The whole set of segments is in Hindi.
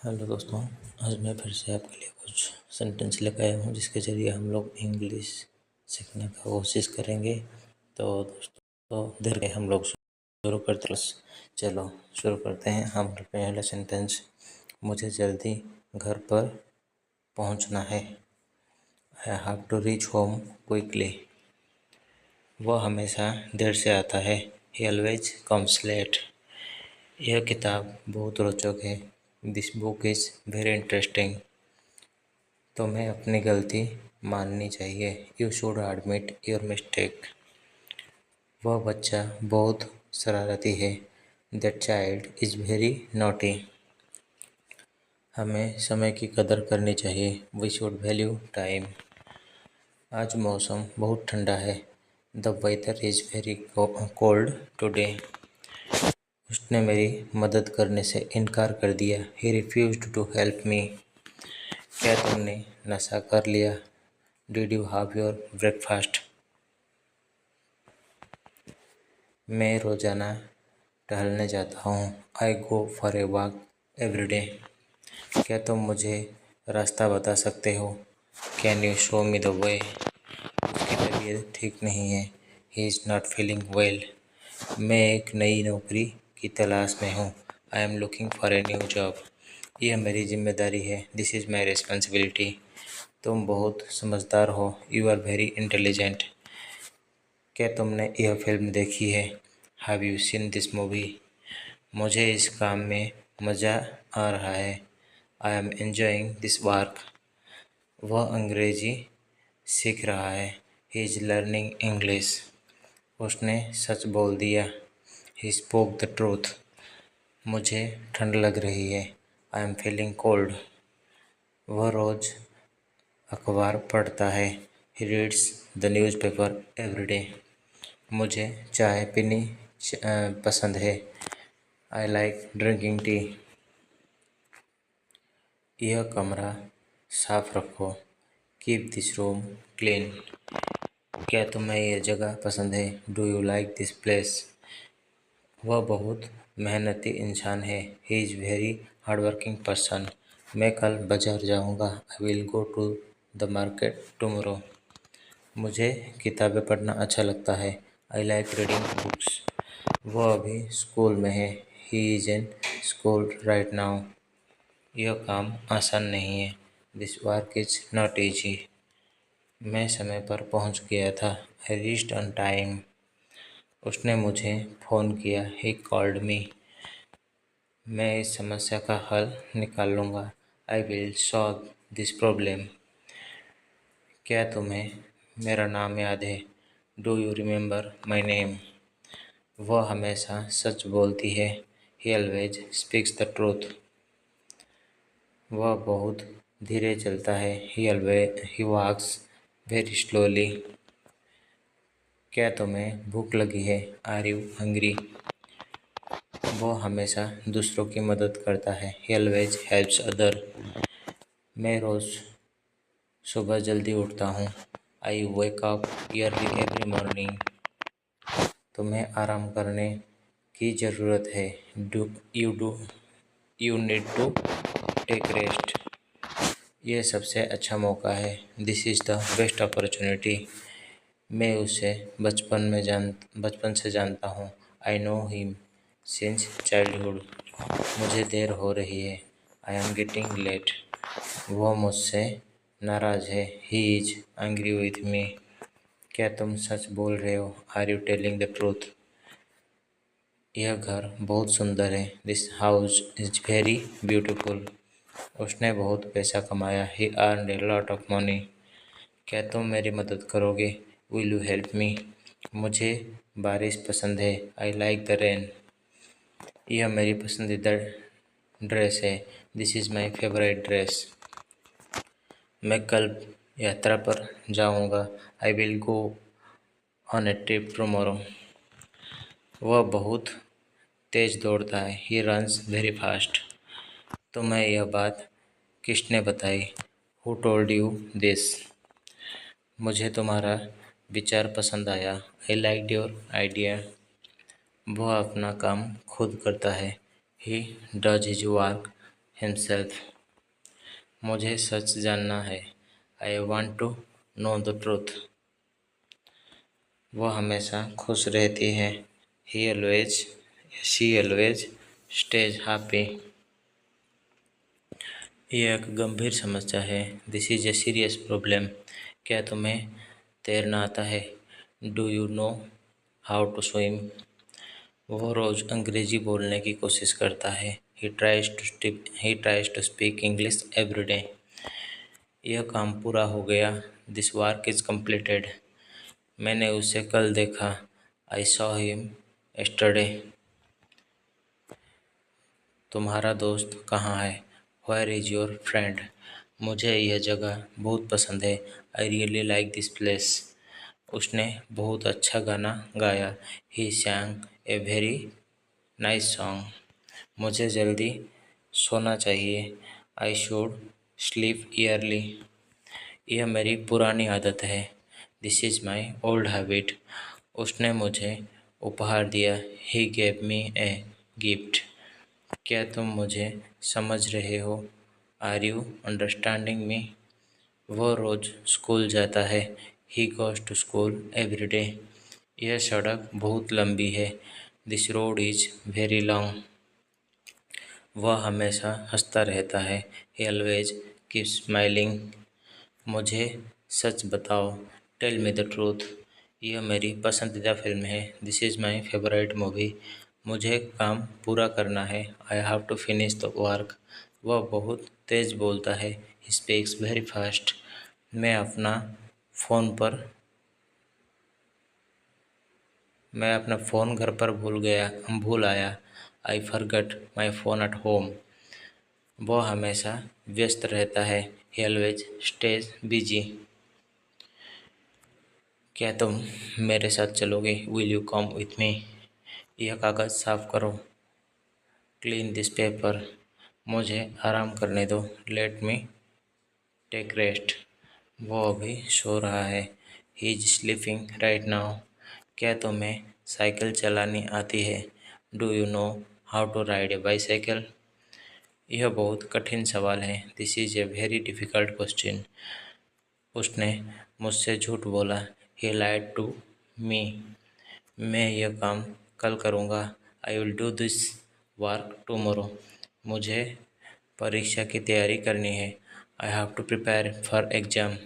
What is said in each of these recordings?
हेलो दोस्तों। आज मैं फिर से आपके लिए कुछ सेंटेंस लेकर आया हूँ जिसके ज़रिए हम लोग इंग्लिश सीखने का कोशिश करेंगे। तो दोस्तों देर के हम लोग शुरू करते हैं। चलो शुरू करते हैं। हम पहला सेंटेंस, मुझे जल्दी घर पर पहुँचना है। I have to reach home quickly. वह हमेशा देर से आता है। He always comes late. यह किताब बहुत रोचक है। This book is very interesting. तुम्हें अपनी गलती माननी चाहिए। You should admit your mistake. वह बच्चा बहुत शरारती है। That child is very naughty. हमें समय की कदर करनी चाहिए। We should value time. आज मौसम बहुत ठंडा है। The weather is very cold today. उसने मेरी मदद करने से इनकार कर दिया। He refused to help me. क्या तुमने नशा कर लिया? Did you have your breakfast? मैं रोज़ाना टहलने जाता हूँ। I go for a walk every day. क्या तुम मुझे रास्ता बता सकते हो? Can you show me the way? उसकी तबीयत ठीक नहीं है। He is not feeling well. मैं एक नई नौकरी की तलाश में हूँ। I am looking for a new job. यह मेरी जिम्मेदारी है। This is my responsibility. तुम बहुत समझदार हो। You are very intelligent. क्या तुमने यह फिल्म देखी है? Have you seen this movie? मुझे इस काम में मज़ा आ रहा है। I am enjoying this work. वह अंग्रेजी सीख रहा है। He is learning English. उसने सच बोल दिया। He spoke the truth. मुझे ठंड लग रही है। I am feeling cold. वह रोज़ अखबार पढ़ता है। He reads the newspaper every day. मुझे चाय पीनी पसंद है। I like drinking tea. यह कमरा साफ रखो। Keep this room clean. क्या तुम्हें यह जगह पसंद है? Do you like this place? वह बहुत मेहनती इंसान है। He is very hardworking person. मैं कल बाजार जाऊंगा। I will go to the market tomorrow. मुझे किताबें पढ़ना अच्छा लगता है। I like reading books. वह अभी स्कूल में है। He is in school right now. यह काम आसान नहीं है। This work is not easy. मैं समय पर पहुंच गया था। I reached on time. उसने मुझे फ़ोन किया। He called me. मैं इस समस्या का हल निकाल लूँगा। I will solve this problem. क्या तुम्हें मेरा नाम याद है? Do you remember my name? वह हमेशा सच बोलती है। He always speaks the truth. वह बहुत धीरे चलता है। He walks very slowly. क्या तुम्हें भूख लगी है? Are you hungry? वो हमेशा दूसरों की मदद करता है। He always helps other. मैं रोज़ सुबह जल्दी उठता हूँ। I wake up early every morning. तुम्हें आराम करने की ज़रूरत है। Do you need to take rest. ये सबसे अच्छा मौका है। This is the best opportunity. मैं उसे बचपन से जानता हूँ। I know him since childhood. मुझे देर हो रही है। I am getting late. वह मुझसे नाराज़ है। He is angry with me. क्या तुम सच बोल रहे हो? Are you telling the truth? यह घर बहुत सुंदर है। This house is very beautiful. उसने बहुत पैसा कमाया। He earned a lot of money. क्या तुम मेरी मदद करोगे? Will you help me? मुझे बारिश पसंद है। I like the rain. यह मेरी पसंदीदा ड्रेस है। This is my favourite dress. मैं कल यात्रा पर जाऊंगा। I will go on a trip tomorrow. वह बहुत तेज़ दौड़ता है। He runs very fast. तुम्हें यह बात किसने बताई? Who told you this? मुझे तुम्हारा विचार पसंद आया। I like your idea. वह अपना काम खुद करता है। He does his work himself. मुझे सच जानना है। I want to know the truth. वह हमेशा खुश रहती है। He always she always stays happy. यह एक गंभीर समस्या है। This is a serious problem. क्या तुम्हें तैरना आता है? Do you know how to swim? वो रोज़ अंग्रेजी बोलने की कोशिश करता है। He tries to speak English every day. यह काम पूरा हो गया। This work is completed। मैंने उसे कल देखा। I saw him yesterday। तुम्हारा दोस्त कहाँ है? Where is your friend? मुझे यह जगह बहुत पसंद है। I really like this place. उसने बहुत अच्छा गाना गाया। He sang a very nice song. मुझे जल्दी सोना चाहिए। I should sleep early. यह मेरी पुरानी आदत है। This is my old habit. उसने मुझे उपहार दिया। He gave me a gift. क्या तुम मुझे समझ रहे हो? Are you understanding me? वो रोज़ स्कूल जाता है। He goes to school every day. यह सड़क बहुत लंबी है। This road is very long. वह हमेशा हंसता रहता है। He always keep smiling. मुझे सच बताओ। Tell me the truth. यह मेरी पसंदीदा फिल्म है। This is my favourite movie. मुझे काम पूरा करना है। I have to finish the work. वह बहुत तेज़ बोलता है। He speaks very fast. मैं अपना फ़ोन पर मैं अपना फ़ोन घर पर भूल आया। I forgot my phone at home. वह हमेशा व्यस्त रहता है। He always stays busy. क्या तुम मेरे साथ चलोगे? Will you come with me? यह कागज़ साफ करो। Clean this paper. मुझे आराम करने दो। Let me take rest. वो अभी सो रहा है। He is sleeping right now. क्या तुम्हें साइकिल चलानी आती है? Do you know how to ride a bicycle? यह बहुत कठिन सवाल है। This is a very difficult question. उसने मुझसे झूठ बोला। He lied to me. मैं यह काम कल करूँगा। I will do this work tomorrow. मुझे परीक्षा की तैयारी करनी है। I have to prepare for exam.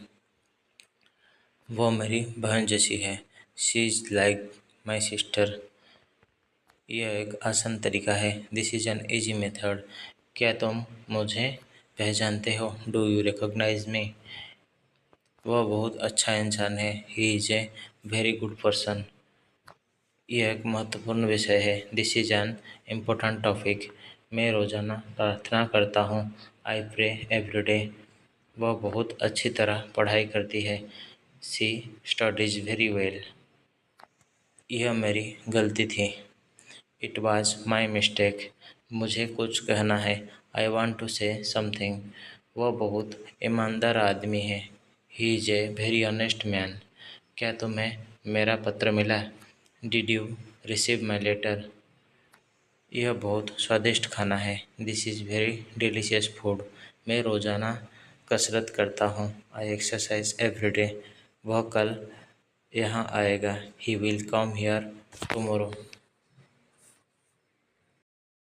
वो मेरी बहन जैसी है। She is like my sister. यह एक आसान तरीका है। This is an easy method. क्या तुम मुझे पहचानते हो? Do you recognise me? वह बहुत अच्छा इंसान है। He is a very good person. यह एक महत्वपूर्ण विषय है। This is an important topic. मैं रोज़ाना प्रार्थना करता हूँ। I pray every day. वह बहुत अच्छी तरह पढ़ाई करती है। She studies very well. यह मेरी गलती थी। It was my mistake. मुझे कुछ कहना है। I want to say something. वह बहुत ईमानदार आदमी है। He is a very honest man. क्या तुम्हें मेरा पत्र मिला? Did you receive my letter? यह बहुत स्वादिष्ट खाना है। This is very delicious food. मैं रोज़ाना कसरत करता हूँ। I exercise every day. वह कल यहाँ आएगा। He will come here tomorrow.